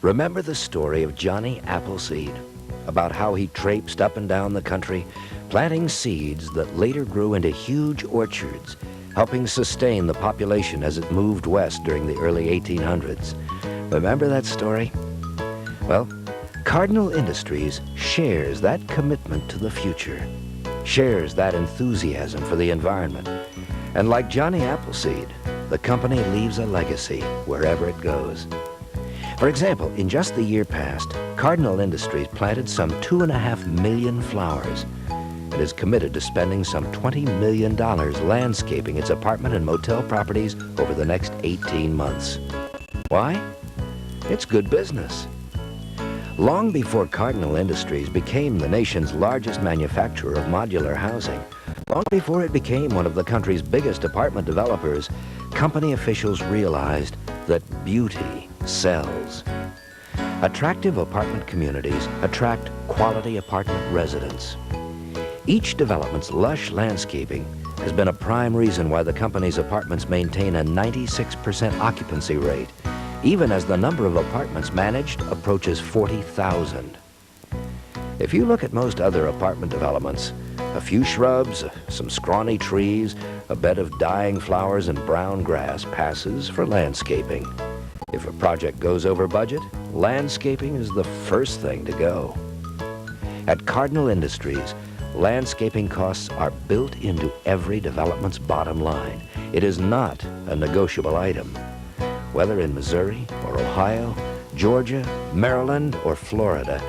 Remember the story of Johnny Appleseed, about how he traipsed up and down the country, planting seeds that later grew into huge orchards, helping sustain the population as it moved west during the early 1800s. Remember that story? Well, Cardinal Industries shares that commitment to the future, shares that enthusiasm for the environment. And like Johnny Appleseed, the company leaves a legacy wherever it goes. For example, in just the year past, Cardinal Industries planted some 2.5 million flowers. It is committed to spending some $20 million landscaping its apartment and motel properties over the next 18 months. Why? It's good business. Long before Cardinal Industries became the nation's largest manufacturer of modular housing, long before it became one of the country's biggest apartment developers, company officials realized that beauty sells. Attractive apartment communities attract quality apartment residents. Each development's lush landscaping has been a prime reason why the company's apartments maintain a 96% occupancy rate, even as the number of apartments managed approaches 40,000. If you look at most other apartment developments, a few shrubs, some scrawny trees, a bed of dying flowers and brown grass passes for landscaping. If a project goes over budget, landscaping is the first thing to go. At Cardinal Industries, landscaping costs are built into every development's bottom line. It is not a negotiable item. Whether in Missouri or Ohio, Georgia, Maryland, or Florida,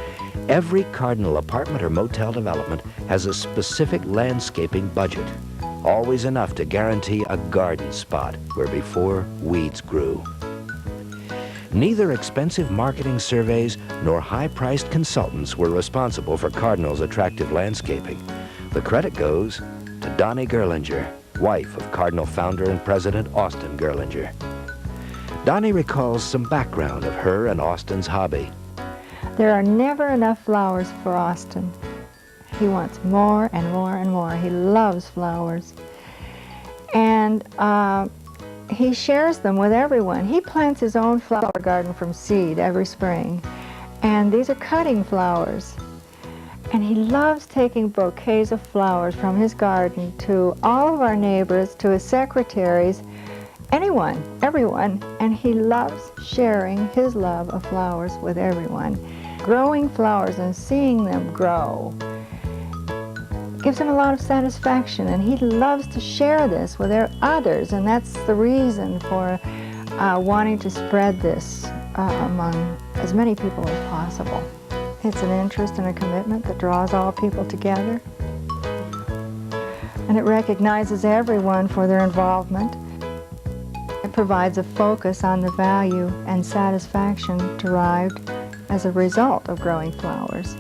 every Cardinal apartment or motel development has a specific landscaping budget, always enough to guarantee a garden spot where before weeds grew. Neither expensive marketing surveys nor high-priced consultants were responsible for Cardinal's attractive landscaping. The credit goes to Donlyn Guirlinger, wife of Cardinal founder and president Austin Guirlinger. Donnie recalls some background of her and Austin's hobby. There are never enough flowers for Austin. He wants more and more and more. He loves flowers. And he shares them with everyone. He plants his own flower garden from seed every spring. And these are cutting flowers. And he loves taking bouquets of flowers from his garden to all of our neighbors, to his secretaries, anyone, everyone. And he loves sharing his love of flowers with everyone. Growing flowers and seeing them grow gives him a lot of satisfaction, and he loves to share this with others, and that's the reason for wanting to spread this among as many people as possible. It's an interest and a commitment that draws all people together, and it recognizes everyone for their involvement. It provides a focus on the value and satisfaction derived as a result of growing flowers.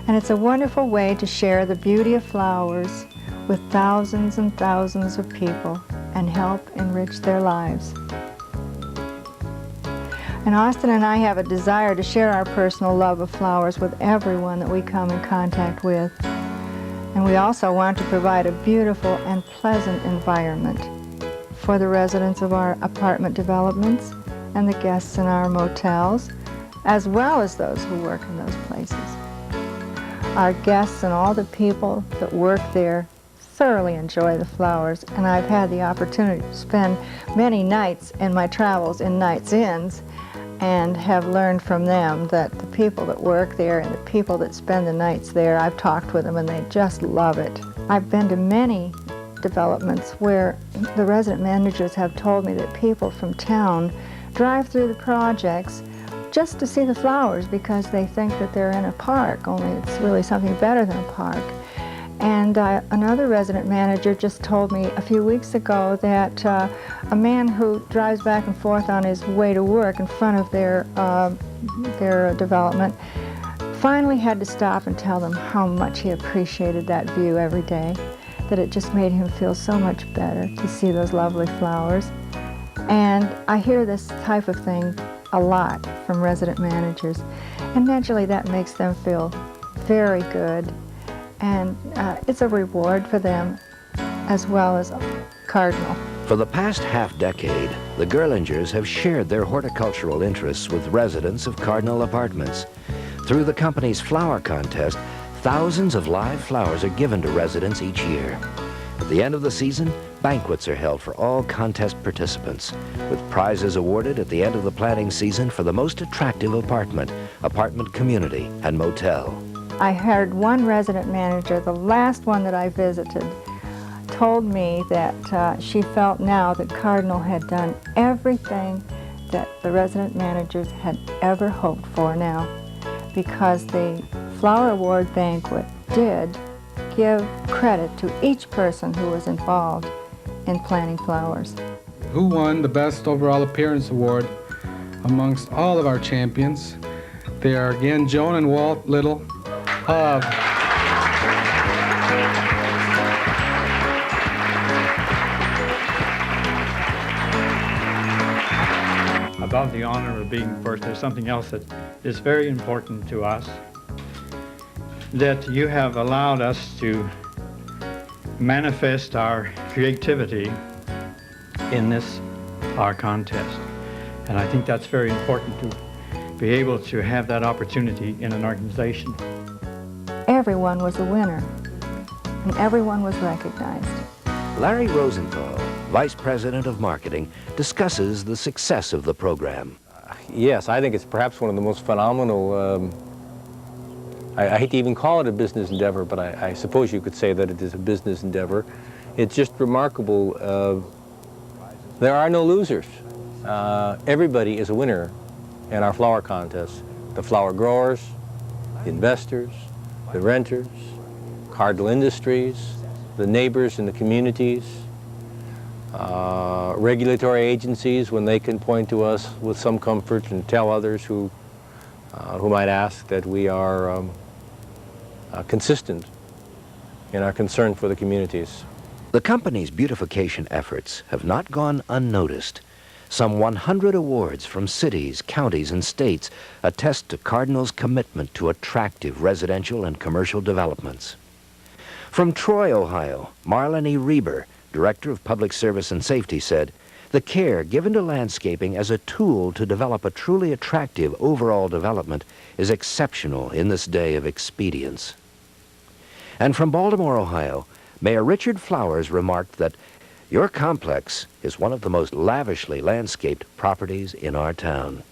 And it's a wonderful way to share the beauty of flowers with thousands and thousands of people and help enrich their lives. And Austin and I have a desire to share our personal love of flowers with everyone that we come in contact with. And we also want to provide a beautiful and pleasant environment for the residents of our apartment developments and the guests in our motels, as well as those who work in those places. Our guests and all the people that work there thoroughly enjoy the flowers, and I've had the opportunity to spend many nights in my travels in Nights Inns and have learned from them that the people that work there and the people that spend the nights there, I've talked with them and they just love it. I've been to many developments where the resident managers have told me that people from town drive through the projects just to see the flowers because they think that they're in a park, only it's really something better than a park. And another resident manager just told me a few weeks ago that a man who drives back and forth on his way to work in front of their development finally had to stop and tell them how much he appreciated that view every day, that it just made him feel so much better to see those lovely flowers. And I hear this type of thing a lot from resident managers, and naturally that makes them feel very good, and it's a reward for them as well as Cardinal. For the past half-decade, the Guirlingers have shared their horticultural interests with residents of Cardinal Apartments. Through the company's flower contest, thousands of live flowers are given to residents each year. At the end of the season, banquets are held for all contest participants, with prizes awarded at the end of the planting season for the most attractive apartment community, and motel. I heard one resident manager, the last one that I visited, told me that she felt now that Cardinal had done everything that the resident managers had ever hoped for now, because the Flower Award banquet did give credit to each person who was involved in planting flowers. Who won the Best Overall Appearance Award amongst all of our champions? They are again Joan and Walt Little of above the honor of being first, there's something else that is very important to us, that you have allowed us to manifest our creativity in this, our contest. And I think that's very important to be able to have that opportunity in an organization. Everyone was a winner, and everyone was recognized. Larry Rosenthal, Vice President of Marketing, discusses the success of the program. Yes, I think it's perhaps one of the most phenomenal, I hate to even call it a business endeavor, but I suppose you could say that it is a business endeavor. It's just remarkable. There are no losers. Everybody is a winner in our flower contest. The flower growers, the investors, the renters, Cardinal Industries, the neighbors in the communities, regulatory agencies when they can point to us with some comfort and tell others who might ask that we are consistent in our concern for the communities. The company's beautification efforts have not gone unnoticed. Some 100 awards from cities, counties, and states attest to Cardinal's commitment to attractive residential and commercial developments. From Troy, Ohio, Marlon E. Reber, Director of Public Service and Safety, said, "The care given to landscaping as a tool to develop a truly attractive overall development is exceptional in this day of expedience." And from Baltimore, Ohio, Mayor Richard Flowers remarked that your complex is one of the most lavishly landscaped properties in our town.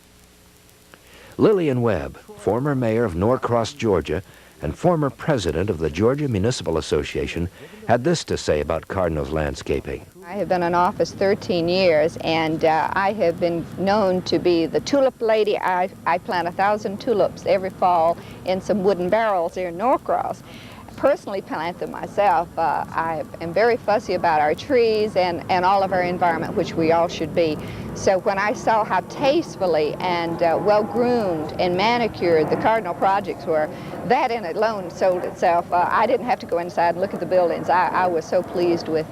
Lillian Webb, former mayor of Norcross, Georgia, and former president of the Georgia Municipal Association, had this to say about Cardinal's landscaping. I have been in office 13 years, and I have been known to be the tulip lady. I plant 1,000 tulips every fall in some wooden barrels here in Norcross. Personally plant them myself. I am very fussy about our trees and all of our environment, which we all should be. So when I saw how tastefully and well-groomed and manicured the Cardinal projects were, that in alone sold itself. I didn't have to go inside and look at the buildings. I was so pleased with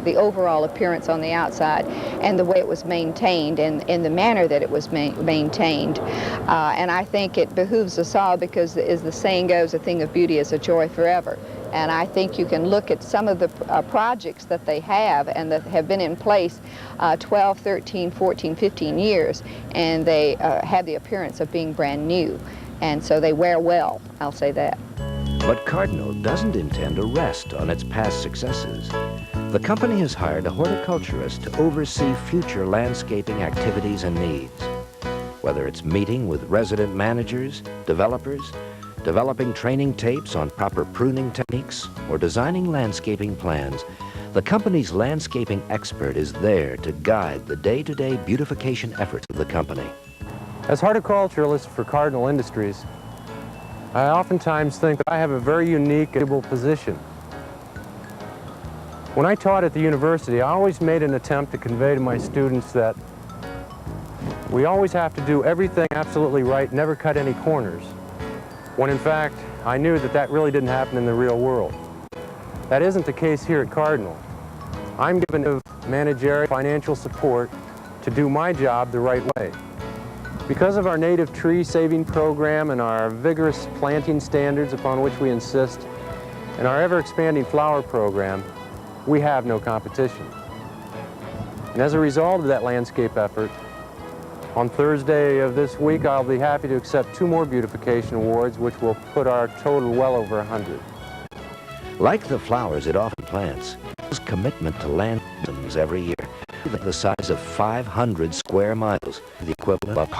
the overall appearance on the outside and the way it was maintained and in the manner that it was maintained. And I think it behooves us all because, as the saying goes, a thing of beauty is a joy forever. And I think you can look at some of the projects that they have and that have been in place 12, 13, 14, 15 years, and they have the appearance of being brand new. And so they wear well, I'll say that. But Cardinal doesn't intend to rest on its past successes. The company has hired a horticulturist to oversee future landscaping activities and needs. Whether it's meeting with resident managers, developers, developing training tapes on proper pruning techniques, or designing landscaping plans, the company's landscaping expert is there to guide the day-to-day beautification efforts of the company. As horticulturalist for Cardinal Industries, I oftentimes think that I have a very unique and able position. When I taught at the university, I always made an attempt to convey to my students that we always have to do everything absolutely right, never cut any corners, when in fact I knew that that really didn't happen in the real world. That isn't the case here at Cardinal. I'm given managerial financial support to do my job the right way. Because of our native tree saving program and our vigorous planting standards upon which we insist, and our ever-expanding flower program, we have no competition. And as a result of that landscape effort, on Thursday of this week, I'll be happy to accept 2 more beautification awards, which will put our total well over 100. Like the flowers it often plants, his commitment to land systems every year, the size of 500 square miles, the equivalent of